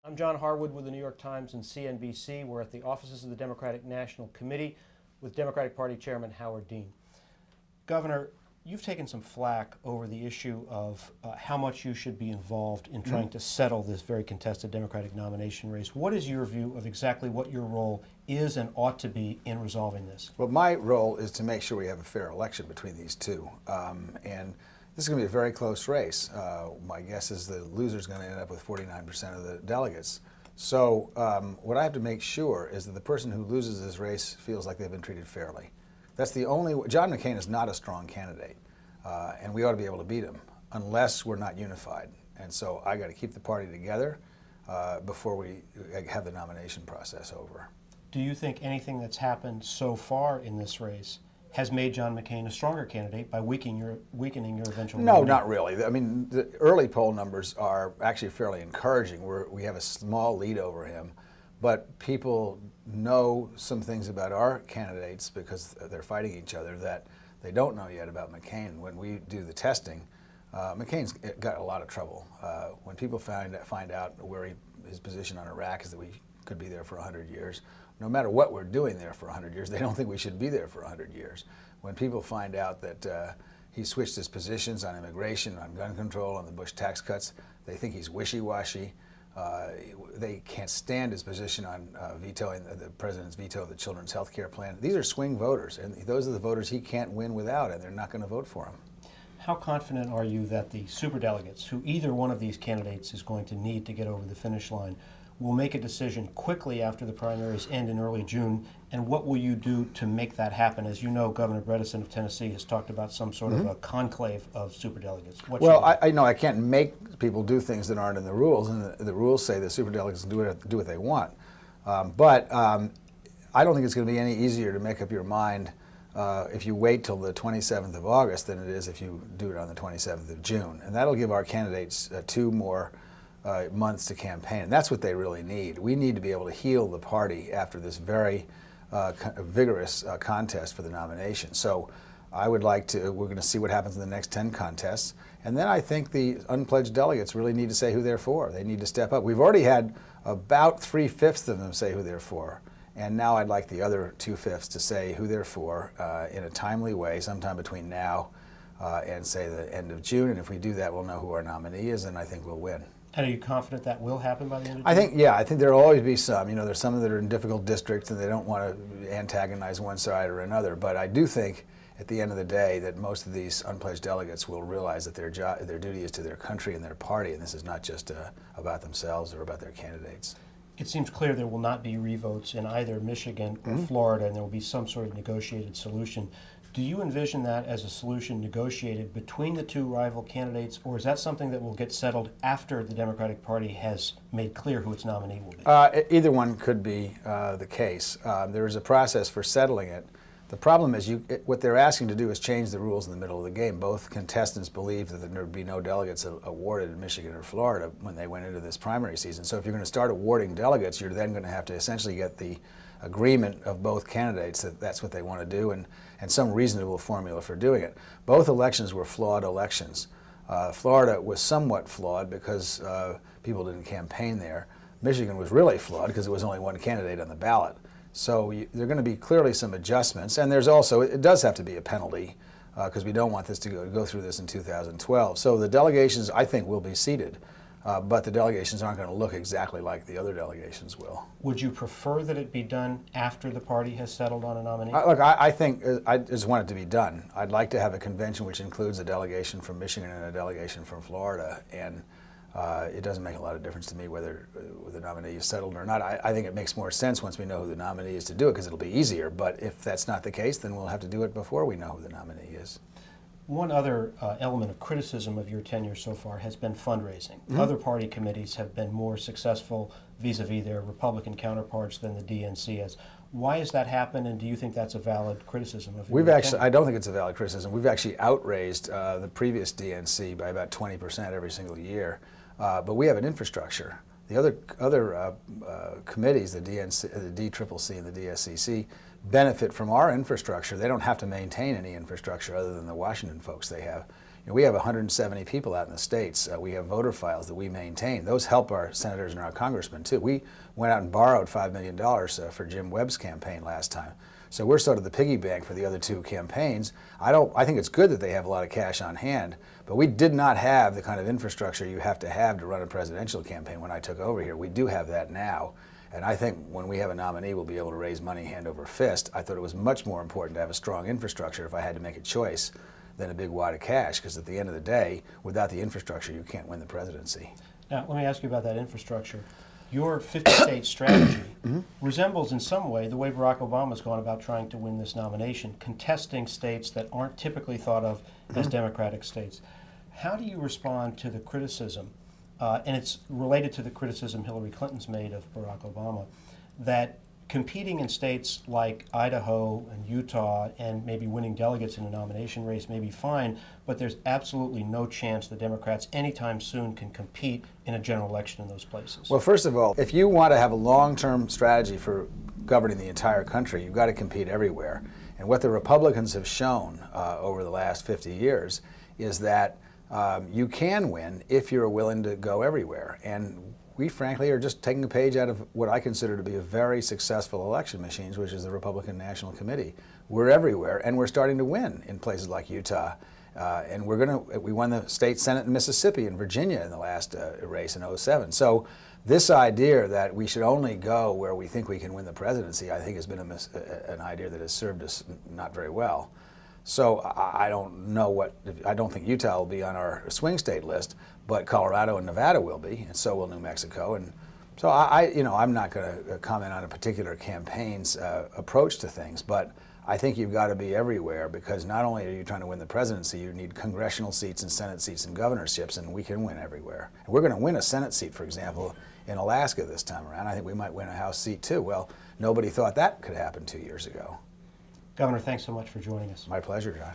I'm John Harwood with the New York Times and CNBC. We're at the offices of the Democratic National Committee with Democratic Party Chairman Howard Dean. Governor, you've taken some flack over the issue of how much you should be involved in trying to settle this very contested Democratic nomination race. What is your view of exactly what your role is and ought to be in resolving this? Well, my role is to make sure we have a fair election between these two. And this is going to be a very close race. My guess is the loser is going to end up with 49% of the delegates. So what I have to make sure is that the person who loses this race feels like they've been treated fairly. That's the only way. John McCain is not a strong candidate, and we ought to be able to beat him unless we're not unified. And so I got to keep the party together before we have the nomination process over. Do you think anything that's happened so far in this race has made John McCain a stronger candidate by weakening your eventual No, nominee? not really. I mean, the early poll numbers are actually fairly encouraging. We have a small lead over him, but people know some things about our candidates because they're fighting each other that they don't know yet about McCain. When we do the testing, McCain's got a lot of trouble. When people find out where his position on Iraq is that we could be there for 100 years, no matter what we're doing there for 100 years, they don't think we should be there for 100 years. When people find out that he switched his positions on immigration, on gun control, on the Bush tax cuts, they think he's wishy-washy. They can't stand his position on vetoing the president's veto of the children's health care plan. These are swing voters, and those are the voters he can't win without, and they're not going to vote for him. How confident are you that the superdelegates, who either one of these candidates is going to need to get over the finish line, will make a decision quickly after the primaries end in early June, and what will you do to make that happen? As you know, Governor Bredesen of Tennessee has talked about some sort of a conclave of superdelegates. Well, I know I can't make people do things that aren't in the rules, and the rules say that superdelegates can do what they want. But I don't think it's going to be any easier to make up your mind if you wait till the 27th of August than it is if you do it on the 27th of June. And that'll give our candidates 2 more months to campaign. And that's what they really need. We need to be able to heal the party after this very vigorous contest for the nomination. So I would like to, we're going to see what happens in the next 10 contests. And then I think the unpledged delegates really need to say who they're for. They need to step up. We've already had about 3/5 of them say who they're for. And now I'd like the other 2/5 to say who they're for in a timely way, sometime between now and say the end of June. And if we do that, we'll know who our nominee is, and I think we'll win. And are you confident that will happen by the end of June? I think there'll always be some. You know, there's some that are in difficult districts and they don't want to antagonize one side or another. But I do think at the end of the day that most of these unpledged delegates will realize that their duty is to their country and their party, and this is not just about themselves or about their candidates. It seems clear there will not be revotes in either Michigan or Florida, and there will be some sort of negotiated solution. Do you envision that as a solution negotiated between the two rival candidates, or is that something that will get settled after the Democratic Party has made clear who its nominee will be? Either one could be the case. There is a process for settling it. The problem is what they're asking to do is change the rules in the middle of the game. Both contestants believe that there would be no delegates awarded in Michigan or Florida when they went into this primary season. So if you're going to start awarding delegates, you're then going to have to essentially get the agreement of both candidates that that's what they want to do and some reasonable formula for doing it. Both elections were flawed elections. Florida was somewhat flawed because people didn't campaign there. Michigan was really flawed because there was only one candidate on the ballot. So there are going to be clearly some adjustments, and there's also, it does have to be a penalty because we don't want this to go through this in 2012. So the delegations, I think, will be seated. But the delegations aren't going to look exactly like the other delegations will. Would you prefer that it be done after the party has settled on a nominee? Look, I think I just want it to be done. I'd like to have a convention which includes a delegation from Michigan and a delegation from Florida, and it doesn't make a lot of difference to me whether the nominee is settled or not. I think it makes more sense once we know who the nominee is to do it because it'll be easier. But if that's not the case, then we'll have to do it before we know who the nominee is. One other element of criticism of your tenure so far has been fundraising. Other party committees have been more successful vis-a-vis their Republican counterparts than the DNC has. Why has that happened, and do you think that's a valid criticism of your tenure? I don't think it's a valid criticism. We've actually outraised the previous DNC by about 20% every single year, but we have an infrastructure. The other committees, the DNC, the DCCC and the DSCC, benefit from our infrastructure. They don't have to maintain any infrastructure other than the Washington folks they have. we have 170 people out in the states. We have voter files that we maintain. Those help our senators and our congressmen too. We went out and borrowed $5 million for Jim Webb's campaign last time. So we're sort of the piggy bank for the other two campaigns. I think it's good that they have a lot of cash on hand, but we did not have the kind of infrastructure you have to run a presidential campaign when I took over here. We do have that now. And I think when we have a nominee, we'll be able to raise money hand over fist. I thought it was much more important to have a strong infrastructure if I had to make a choice than a big wad of cash, because at the end of the day, without the infrastructure, you can't win the presidency. Now, let me ask you about that infrastructure. Your 50-state strategy resembles in some way the way Barack Obama's gone about trying to win this nomination, contesting states that aren't typically thought of as Democratic states. How do you respond to the criticism, and it's related to the criticism Hillary Clinton's made of Barack Obama, that competing in states like Idaho and Utah and maybe winning delegates in a nomination race may be fine, but there's absolutely no chance the Democrats anytime soon can compete in a general election in those places? Well, first of all, if you want to have a long-term strategy for governing the entire country, you've got to compete everywhere. And what the Republicans have shown over the last 50 years is that you can win if you're willing to go everywhere. And we frankly are just taking a page out of what I consider to be a very successful election machine, which is the Republican National Committee. We're everywhere, and we're starting to win in places like Utah. And we won the state Senate in Mississippi and Virginia in the last race in '07. So this idea that we should only go where we think we can win the presidency, I think has been an idea that has served us not very well. So I don't think Utah will be on our swing state list, but Colorado and Nevada will be, and so will New Mexico. And so I'm not going to comment on a particular campaign's approach to things, but I think you've got to be everywhere, because not only are you trying to win the presidency, you need congressional seats and Senate seats and governorships, and we can win everywhere. And we're going to win a Senate seat, for example, in Alaska this time around. I think we might win a House seat too. Well, nobody thought that could happen 2 years ago. Governor, thanks so much for joining us. My pleasure, John.